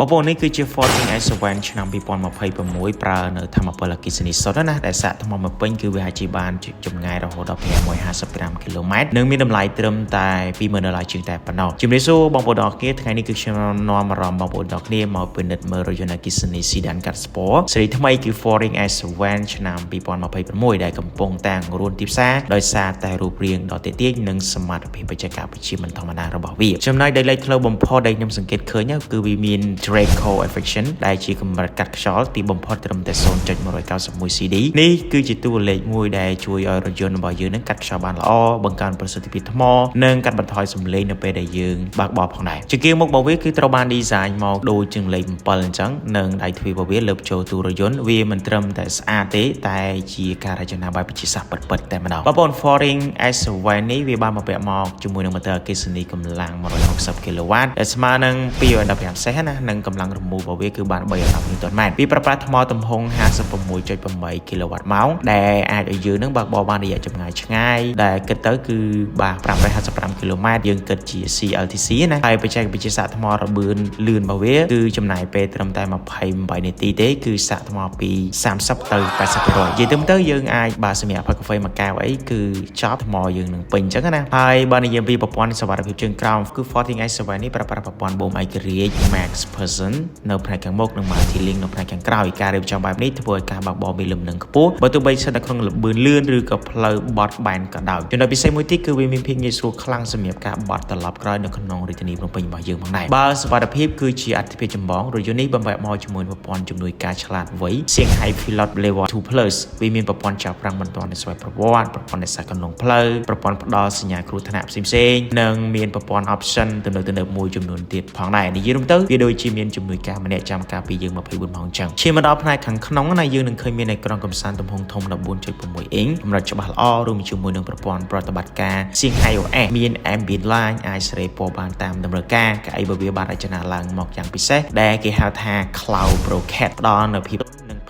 បងប្អូននេះគឺជា Forting S7 ឆ្នាំ2026ប្រើនៅធម្មពលអគ្គិសនីសុទ្ធណាដែលសាកថ្មមកពេញគឺវាអាចបានចម្ងាយរហូតដល់555 គីឡូម៉ែត្រនិងមានតម្លៃត្រឹមតែ$20,000ជាងតែប៉ុណ្ណោះជំរាបសួរបងប្អូនទាំងអស់គ្នាថ្ងៃនេះគឺខ្ញុំនាំអារម្មណ៍បងប្អូនទាំងអស់គ្នាមកពិនិត្យមើលរថយន្តអគ្គិសនី Sedan Cat Sport ស៊េរីថ្មីគឺ Forting S7 ឆ្នាំ2026ដែលកំពុងតែរួនទីផ្សារដោយសារតែរូបរាងដ៏ទាក់ទាញនិងសមត្ថភាពបច្ចេកវិទ្យាមិនធម្មតារបស់វាចំណែកដែលលេខធ្លោបំផុតដែលខ្ញុំសង្កេតឃើញគឺវាមាន Draco Efficiency ដែលជាកម្រិតកាត់ខ្យល់ទីបំផុតត្រឹមតែ 0.191 CD នេះគឺជាតួលេខមួយដែលជួយឲ្យរថយន្តរបស់យើងនឹងកាត់ខ្យល់បានល្អបង្កើនប្រសិទ្ធភាពថ្មនិងកាត់បន្ថយសំឡេងនៅពេលដែលយើងបើកបរផងដែរជាគេមុខរបស់វាគឺត្រូវបាន design មកដូចជាងលេខ7អញ្ចឹងនិងដៃទ្វាររបស់វាលើបចូលតួរថយន្តវាមិនត្រឹមតែស្អាតទេតែជាការរចនាបែបវិទ្យាសាស្ត្រពិតៗតែម្ដងបងប្អូន Forting S7 នេះវាបានមកពាក់មកជាមួយនឹង motor អគ្គិសនីកម្លាំង160 kW ដែលស្មើនឹង215សេសណានិងកម្លាំងរមូលរបស់វាគឺបាន310 Nm វាប្រើប្រាស់ថ្មទំហំ 56.8 kW ម៉ោងដែលអាចឲ្យយើងនឹងបើកបរបានរយៈចម្ងាយឆ្ងាយដែលគិតទៅគឺបាទ555 km យើងគិតជា CLTC ណាហើយបច្ចេកវិទ្យាសាកថ្មរបឿនលឿនរបស់វាគឺចំណាយពេលត្រឹមតែ28នាទីទេគឺសាកថ្មពី30ទៅ 80% និយាយទៅយើងអាចបាទសម្រាប់ផឹកកាហ្វេមួយកែវអីគឺចប់ថ្មយើងនឹងពេញអញ្ចឹងណាហើយបើនិយាយពីប្រព័ន្ធសុវត្ថិភាពជើងក្រោមគឺ Forting S7 នេះប្រើប្រាស់ប្រព័ន្ធបូមឯករាជ្យ Max Person នៅផ្នែកខាងមុខនិង Multi Link នៅផ្នែកខាងក្រោយការរៀបចំបែបនេះធ្វើឲ្យការបើកបរមានលំនឹងខ្ពស់បើទោះបីស្ថិតនៅក្នុងល្បឿនលឿនឬក៏ផ្លូវបត់បែនក៏ដោយចំណុចពិសេសមួយទៀតគឺវាមានភាពងាយស្រួលខ្លាំងសម្រាប់ការបត់ត្រឡប់ក្រោយនៅក្នុងរាជធានីភ្នំពេញរបស់យើងផងដែរបើសុវត្ថិភាពគឺជាអាទិភាពចម្បងរថយន្តនេះបំពាក់មកជាមួយប្រព័ន្ធជំនួយការឆ្លាតវៃ Shanghai Pilot Level 2 Plus វាមានប្រព័ន្ធចាប់ប្រាំងបន្ទាន់នៃស្វ័យប្រវត្តិប្រព័ន្ធនេសាទកន្លងផ្លូវប្រព័ន្ធផ្ដល់សញ្ញាគ្រោះថ្នាក់ផ្សេងៗនិងមានប្រព័ន្ធ option ទំនើបមួយចំនួនទៀតផងដែរនិយាយរួមទៅវាដូចជាមានជំនួយការម្នាក់ចាំការពីយើង24ម៉ោងចឹងឈានមកដល់ផ្នែកខាងក្នុងណាយើងនឹងឃើញមានអេក្រង់កំសាន្តទំហំធំ 14.6 អ៊ីងកម្រិតច្បាស់ល្អរួមជាមួយនឹងប្រព័ន្ធប្រតិបត្តិការ Shanghai OS មាន Ambient Light អាចសេរីពណ៌បានតាមតម្រូវការកៅអីរបស់វាបានរចនាឡើងមកយ៉ាងពិសេសដែលគេហៅថា Cloud Broadcast ផ្ដល់នូវភាព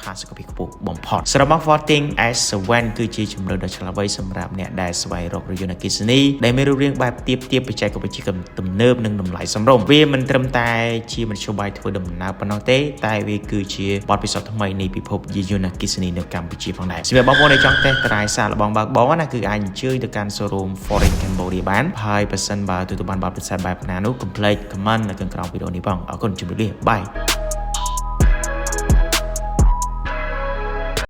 ផាសុកភាពខ្ពស់បំផុតសម្រាប់ Forting S7 គឺជាជម្រើសដ៏ឆ្លាតវៃសម្រាប់អ្នកដែលស្វែងរករថយន្តអគ្គិសនីដែលមានរូបរាងបែបទាបបច្ចេកវិទ្យាទំនើបនិងតម្លៃសមរម្យវាមិនត្រឹមតែជាមធ្យោបាយធ្វើដំណើរប៉ុណ្ណោះទេតែវាគឺជាបទពិសោធន៍ថ្មីនៃពិភពយានយន្តអគ្គិសនីនៅកម្ពុជាផងដែរសម្រាប់បងប្អូនដែលចង់តេស្តត្រាយសាកល្បងបើកបរណាគឺអាចអញ្ជើញទៅកាន់ showroom Forting Cambodia បានហើយបើសិនបើទទួលបានបទពិសោធន៍បែបណានោះកុំភ្លេច comment នៅខាងក្រោមវីដេអូនេះផងអរគុណជម្រាបលាបាយ